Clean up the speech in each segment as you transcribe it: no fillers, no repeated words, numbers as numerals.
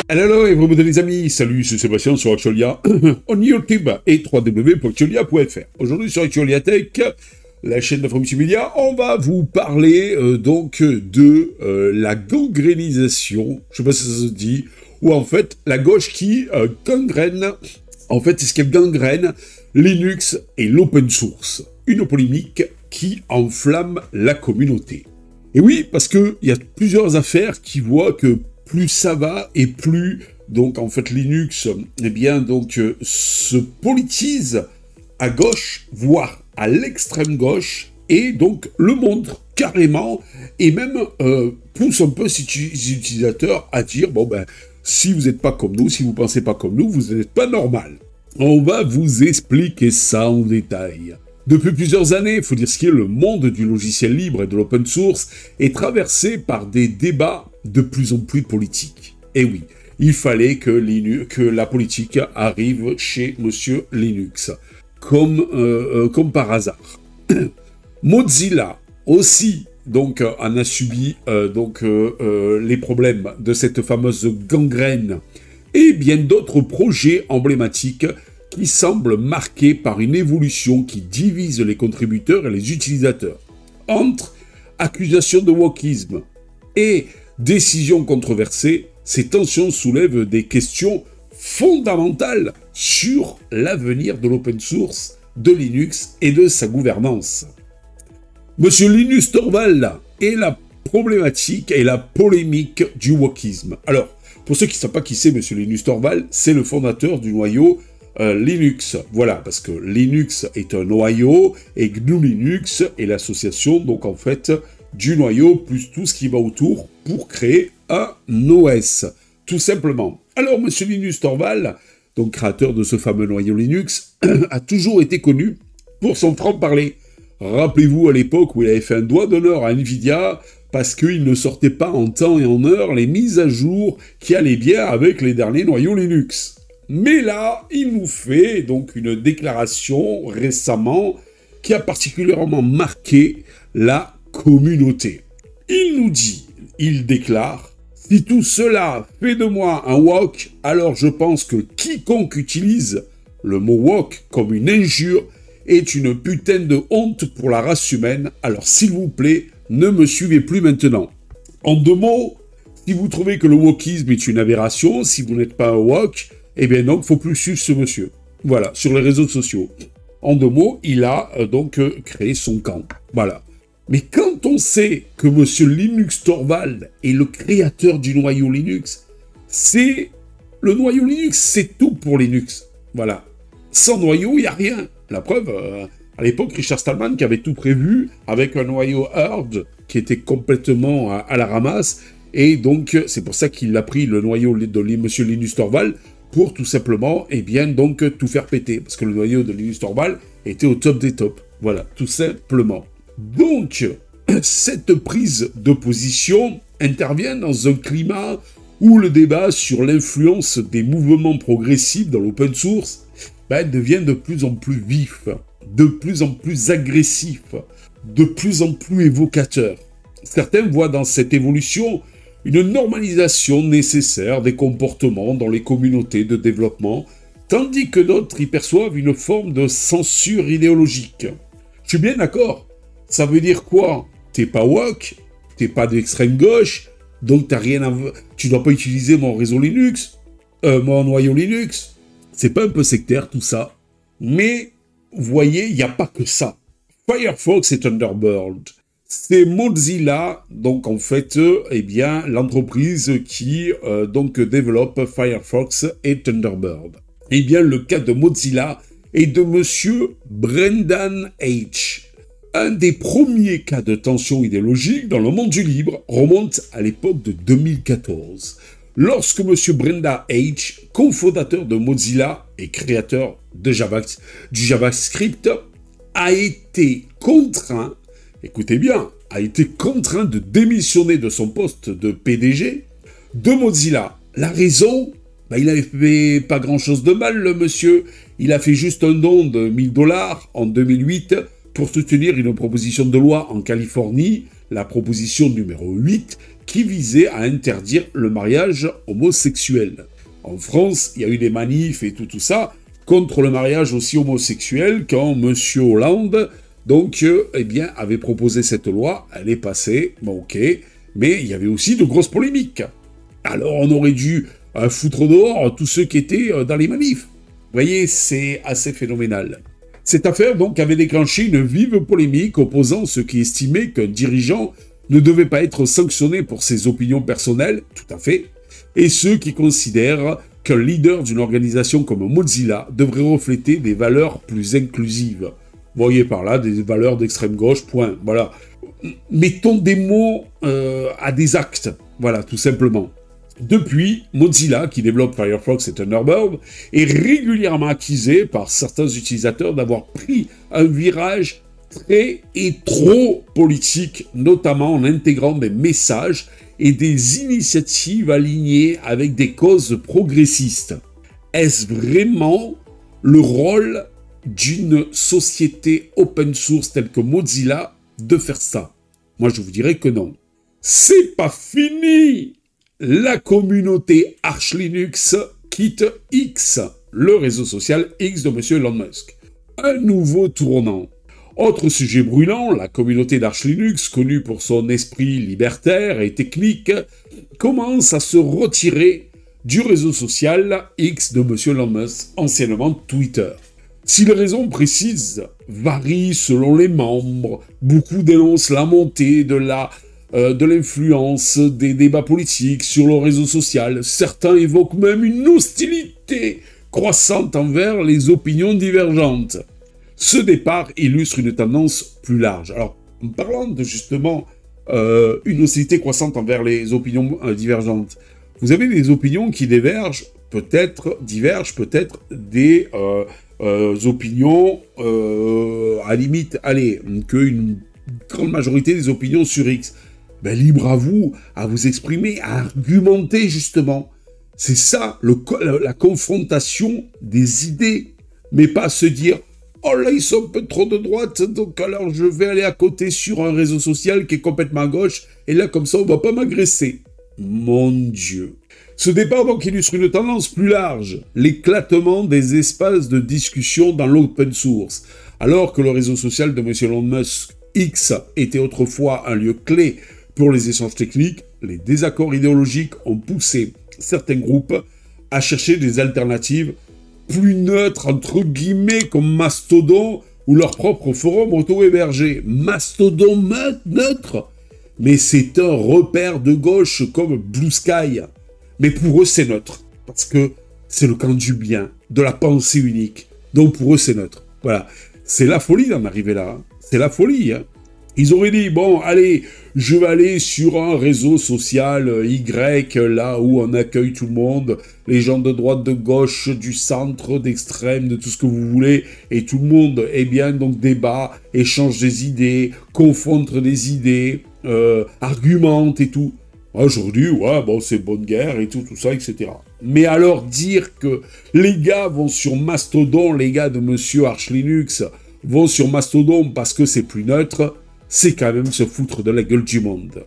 Hello et vous les amis, salut, c'est Sébastien sur Actualia, on YouTube et www.actualia.fr. Aujourd'hui sur Actualia Tech, la chaîne d'Info Multimédia, on va vous parler donc de la gangrénisation, je sais pas si ça se dit, ou en fait la gauche qui gangrène, en fait c'est ce qu'elle gangrène Linux et l'open source. Une polémique qui enflamme la communauté. Et oui, parce qu'il y a plusieurs affaires qui voient que plus ça va et plus, donc en fait Linux, eh bien donc se politise à gauche, voire à l'extrême gauche, et donc le montre carrément, et même pousse un peu ses utilisateurs à dire, bon ben, si vous n'êtes pas comme nous, si vous pensez pas comme nous, vous n'êtes pas normal. On va vous expliquer ça en détail. Depuis plusieurs années, il faut dire ce qui est, le monde du logiciel libre et de l'open source est traversé par des débats de plus en plus politiques. Et oui, il fallait que la politique arrive chez Monsieur Linux, comme par hasard. Mozilla aussi donc en a subi les problèmes de cette fameuse gangrène et bien d'autres projets emblématiques qui semble marqué par une évolution qui divise les contributeurs et les utilisateurs. Entre accusations de wokisme et décisions controversées, ces tensions soulèvent des questions fondamentales sur l'avenir de l'open source, de Linux et de sa gouvernance. Monsieur Linus Torvalds et la problématique et la polémique du wokisme. Alors, pour ceux qui ne savent pas qui c'est Monsieur Linus Torvalds, c'est le fondateur du noyau Linux, voilà, parce que Linux est un noyau et GNU Linux est l'association, donc en fait, du noyau plus tout ce qui va autour pour créer un OS, tout simplement. Alors, Monsieur Linus Torvalds, donc créateur de ce fameux noyau Linux, a toujours été connu pour son franc-parler. Rappelez-vous à l'époque où il avait fait un doigt d'honneur à Nvidia parce qu'il ne sortait pas en temps et en heure les mises à jour qui allaient bien avec les derniers noyaux Linux. Mais là, il nous fait donc une déclaration récemment qui a particulièrement marqué la communauté. Il nous dit, il déclare, « Si tout cela fait de moi un wok, alors je pense que quiconque utilise le mot wok comme une injure est une putain de honte pour la race humaine, alors s'il vous plaît, ne me suivez plus maintenant. » En deux mots, si vous trouvez que le wokisme est une aberration, si vous n'êtes pas un wok, eh bien donc, faut plus suivre ce monsieur. Voilà, sur les réseaux sociaux. En deux mots, il a donc créé son camp. Voilà. Mais quand on sait que monsieur Linus Torvalds est le créateur du noyau Linux, le noyau Linux, c'est tout pour Linux. Voilà. Sans noyau, il n'y a rien. La preuve, à l'époque, Richard Stallman qui avait tout prévu avec un noyau Herd qui était complètement à la ramasse. Et donc, c'est pour ça qu'il a pris le noyau de monsieur Linus Torvalds pour tout simplement, eh bien, donc, tout faire péter. Parce que le noyau de Linus Torvalds était au top des tops. Voilà, tout simplement. Donc, cette prise de position intervient dans un climat où le débat sur l'influence des mouvements progressifs dans l'open source devient de plus en plus vif, de plus en plus agressif, de plus en plus évocateur. Certains voient dans cette évolution une normalisation nécessaire des comportements dans les communautés de développement, tandis que d'autres y perçoivent une forme de censure idéologique. Je suis bien d'accord. Ça veut dire quoi? T'es pas woke, t'es pas d'extrême gauche, donc tu dois pas utiliser mon réseau Linux, mon noyau Linux. C'est pas un peu sectaire tout ça? Mais, vous voyez, il n'y a pas que ça. Firefox et Thunderbird. C'est Mozilla, donc en fait, eh bien, l'entreprise qui donc développe Firefox et Thunderbird. Eh bien, le cas de Mozilla est de monsieur Brendan H. Un des premiers cas de tension idéologique dans le monde du libre remonte à l'époque de 2014, lorsque monsieur Brendan H., cofondateur de Mozilla et créateur de du JavaScript, a été contraint, écoutez bien, a été contraint de démissionner de son poste de PDG de Mozilla. La raison, il n'avait fait pas grand-chose de mal, le monsieur. Il a fait juste un don de 1000 $ en 2008 pour soutenir une proposition de loi en Californie, la proposition numéro 8, qui visait à interdire le mariage homosexuel. En France, il y a eu des manifs et tout ça contre le mariage aussi homosexuel quand M. Hollande donc, eh bien, avait proposé cette loi. Elle est passée, bon ok, mais il y avait aussi de grosses polémiques. Alors on aurait dû foutre dehors tous ceux qui étaient dans les manifs. Vous voyez, c'est assez phénoménal. Cette affaire, donc, avait déclenché une vive polémique opposant ceux qui estimaient qu'un dirigeant ne devait pas être sanctionné pour ses opinions personnelles, tout à fait, et ceux qui considèrent qu'un leader d'une organisation comme Mozilla devrait refléter des valeurs plus inclusives. Vous voyez par là, des valeurs d'extrême gauche, point. Voilà. Mettons des mots à des actes. Voilà, tout simplement. Depuis, Mozilla, qui développe Firefox et Thunderbird, est régulièrement accusé par certains utilisateurs d'avoir pris un virage très et trop politique, notamment en intégrant des messages et des initiatives alignées avec des causes progressistes. Est-ce vraiment le rôle d'une société open source telle que Mozilla de faire ça? Moi, je vous dirais que non. C'est pas fini! La communauté Arch Linux quitte X, le réseau social X de M. Elon Musk. Un nouveau tournant. Autre sujet brûlant, la communauté d'Arch Linux, connue pour son esprit libertaire et technique, commence à se retirer du réseau social X de M. Elon Musk, anciennement Twitter. Si les raisons précises varient selon les membres, beaucoup dénoncent la montée de l'influence des débats politiques sur le réseau social. Certains évoquent même une hostilité croissante envers les opinions divergentes. Ce départ illustre une tendance plus large. Alors, en parlant de justement une hostilité croissante envers les opinions divergentes, vous avez des opinions qui divergent peut-être des opinions, à limite, allez, qu'une grande majorité des opinions sur X. Ben, libre à vous exprimer, à argumenter, justement. C'est ça, la confrontation des idées. Mais pas se dire, oh là, ils sont un peu trop de droite, donc alors je vais aller à côté sur un réseau social qui est complètement à gauche, et là, comme ça, on va pas m'agresser. Mon Dieu. Ce départ, donc, illustre une tendance plus large, l'éclatement des espaces de discussion dans l'open source. Alors que le réseau social de M. Elon Musk, X, était autrefois un lieu clé pour les échanges techniques, les désaccords idéologiques ont poussé certains groupes à chercher des alternatives plus neutres, entre guillemets, comme Mastodon ou leur propre forum auto-hébergé. Mastodon neutre? Mais c'est un repère de gauche comme Blue Sky. Mais pour eux, c'est neutre. Parce que c'est le camp du bien, de la pensée unique. Donc pour eux, c'est neutre. Voilà. C'est la folie d'en arriver là. Hein. C'est la folie. Hein. Ils auraient dit, bon, allez, je vais aller sur un réseau social Y, là où on accueille tout le monde, les gens de droite, de gauche, du centre, d'extrême, de tout ce que vous voulez, et tout le monde, eh bien, donc débat, échange des idées, confronte des idées, argumente et tout. Aujourd'hui, ouais, bon, c'est bonne guerre et tout ça, etc. Mais alors dire que les gars vont sur Mastodon, les gars de Monsieur Arch Linux vont sur Mastodon parce que c'est plus neutre, c'est quand même se foutre de la gueule du monde.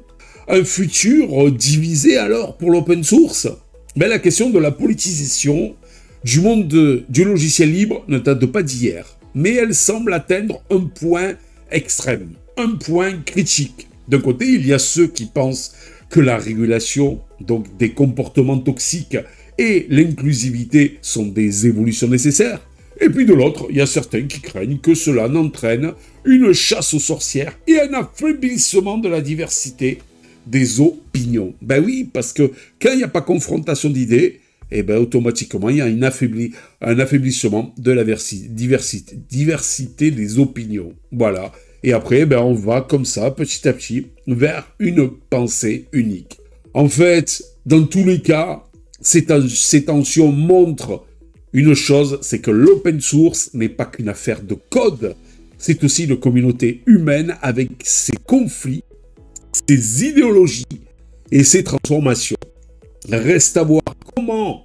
Un futur divisé alors pour l'open source? Ben, la question de la politisation du monde du logiciel libre ne date pas d'hier, mais elle semble atteindre un point extrême, un point critique. D'un côté, il y a ceux qui pensent que la régulation, donc des comportements toxiques, et l'inclusivité sont des évolutions nécessaires. Et puis de l'autre, il y a certains qui craignent que cela n'entraîne une chasse aux sorcières et un affaiblissement de la diversité des opinions. Ben oui, parce que quand il n'y a pas confrontation d'idées, eh ben automatiquement, il y a un affaiblissement de la diversité des opinions. Voilà. Et après, ben, on va comme ça, petit à petit, vers une pensée unique. En fait, dans tous les cas, ces tensions montrent une chose, c'est que l'open source n'est pas qu'une affaire de code, c'est aussi une communauté humaine avec ses conflits, ses idéologies et ses transformations. Reste à voir comment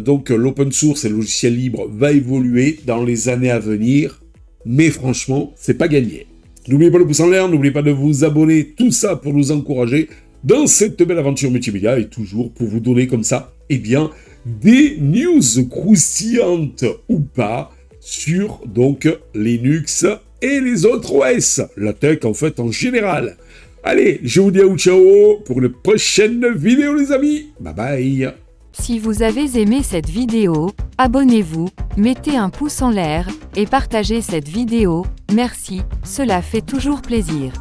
donc l'open source et le logiciel libre va évoluer dans les années à venir, mais franchement, c'est pas gagné. N'oubliez pas le pouce en l'air, n'oubliez pas de vous abonner, tout ça pour nous encourager. dans cette belle aventure multimédia et toujours pour vous donner comme ça, eh bien, des news croustillantes ou pas sur donc Linux et les autres OS, la tech en fait en général. Allez, je vous dis ciao pour une prochaine vidéo les amis, bye bye. Si vous avez aimé cette vidéo, abonnez-vous, mettez un pouce en l'air, et partagez cette vidéo, merci, cela fait toujours plaisir.